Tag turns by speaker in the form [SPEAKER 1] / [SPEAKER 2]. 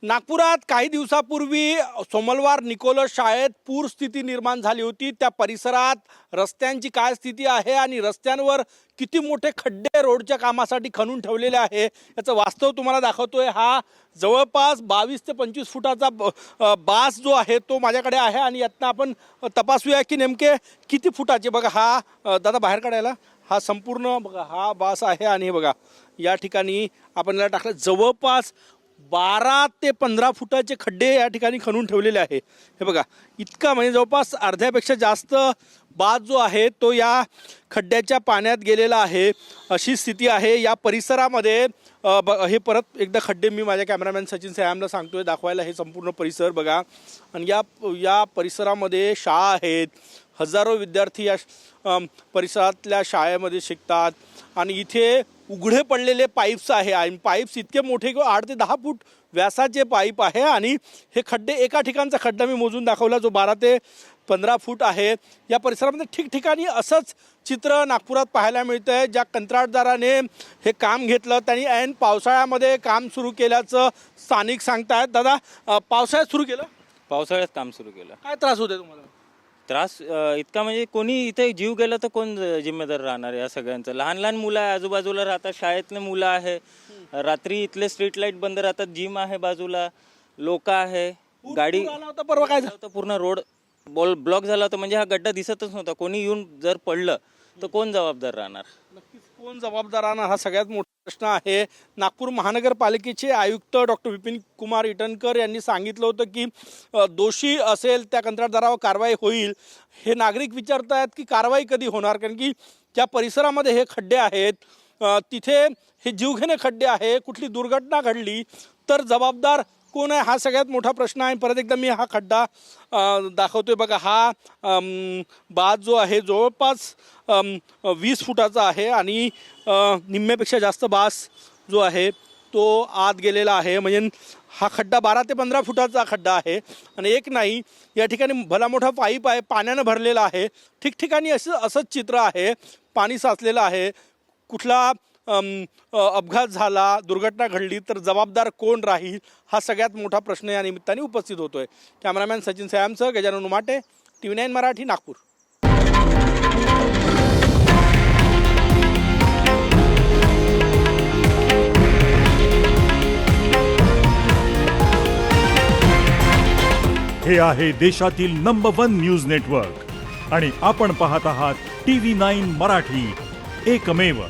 [SPEAKER 1] नागपुरात काही दिवसापूर्वी सोमलवार निकोलस शाळेत पूर स्थिती निर्माण झाली होती। त्या परिसरात रस्त्यांची काय स्थिती आहे आणि रस्त्यांवर किती मोठे खड्डे रोडच्या कामासाठी खणून ठेवलेले आहे याचं वास्तव तुम्हाला दाखवतोय। हा जवळपास 22 ते 25 फुटाचा बास जो आहे तो माझ्याकडे आहे आणि यातनं आपण तपासूया की नेमके किती फुटाचे। बघा हा दादा बाहेर काढायला हा संपूर्ण बघा हा बास आहे आणि हे बघा या ठिकाणी आपण याला टाकलं जवळपास 12 ते 15 फुटाचे खड्डे या ठिकाणी खणून ठेवलेले आहे। हे बघा इतका म्हणजे जवळपास अर्ध्यापेक्षा जास्त बाज जो आहे तो या खड्ड्याच्या पाण्यात गेलेला आहे अशी स्थिती आहे या परिसरामध्ये। हे परत एकदा खड्डे मी माझ्या कॅमेरामॅन सचिन सयामला सांगतोय दाखवायला। हे संपूर्ण परिसर बघा आणि या परिसरामध्ये शाळा आहेत, हजारो विद्यार्थी या परिसरातल्या शाळेमध्ये शिकतात आणि इथे उघडे पडलेले पाईप्स आहे आणि पाईप्स इतके मोठे की 8 ते 10 फूट व्यासाचे पाईप आहे आणि हे खड्डे एका ठिकाणचा खड्डा मी मोजून दाखवला जो 12 ते 15 फूट आहे। या परिसरामध्ये ठिकठिकाणी असंच चित्र नागपुरात पाहायला मिळतं आहे। ज्या कंत्राटदाराने हे काम घेतलं त्यांनी ऐन पावसाळ्यामध्ये काम सुरू केल्याचं स्थानिक सांगतायत। दादा पावसाळ्यात सुरू केलं?
[SPEAKER 2] पावसाळ्यात काम सुरू केलं।
[SPEAKER 1] काय त्रास होते तुम्हाला?
[SPEAKER 2] त्रास इतका म्हणजे कोणी इथे जीव गेला तर कोण जिम्मेदार राहणार या सगळ्यांचं? लहान लहान मुलं आहे, आजूबाजूला राहतात, शाळेतले मुलं आहे, रात्री इथले स्ट्रीट लाईट बंद राहतात, जिम आहे बाजूला, लोक आहे, गाडी
[SPEAKER 1] परवा काय झालं?
[SPEAKER 2] पूर्ण रोड ब्लॉक झाला होता। म्हणजे हा गड्डा दिसतच नव्हता। कोणी येऊन जर पडलं तर कोण जबाबदार राहणार?
[SPEAKER 1] नक्कीच कोण जबाबदार राहणार हा सगळ्यात मोठा प्रश्न आहे। नागपूर महानगरपालिकेचे आयुक्त डॉक्टर विपिन कुमार इटनकर यांनी सांगितलं होतं की दोषी असेल त्या कंत्राटदारावर कारवाई होईल। हे नागरिक विचारत आहेत की कारवाई कधी होणार, कारण की ज्या परिसरामध्ये हे खड्डे आहेत तिथे हे जीवघेणे खड्डे आहे, कुठली दुर्घटना घडली तर जबाबदार कोण आहे हा सगळ्यात मोठा प्रश्न आहे। परत एकदा मी हा खड्डा दाखवतोय बघा हा बाज जो आहे जवळपास 20 फुटाचा आहे आणि निम्म्यापेक्षा जास्त बास जो आहे तो आत गेलेला आहे। म्हणजे हा खड्डा 12 ते 15 फुटाचा खड्डा आहे आणि एक नाही या ठिकाणी भला मोठा पाईप आहे, पाण्यानं भरलेला आहे। ठिकठिकाणी असंच चित्र आहे, पाणी साचलेलं आहे। कुठला अपघात झाला, दुर्घटना घडली तर जबाबदार कोण राहील हा सगळ्यात मोठा प्रश्न या निमित्ताने उपस्थित होतोय। कॅमेरामॅन सचिन सयामसह गजानन उमाटे, TV9 मराठी, नागपूर।
[SPEAKER 3] हे आहे देशातील नंबर 1 न्यूज नेटवर्क आणि आपण पाहत आहात TV9 मराठी, एकमेव।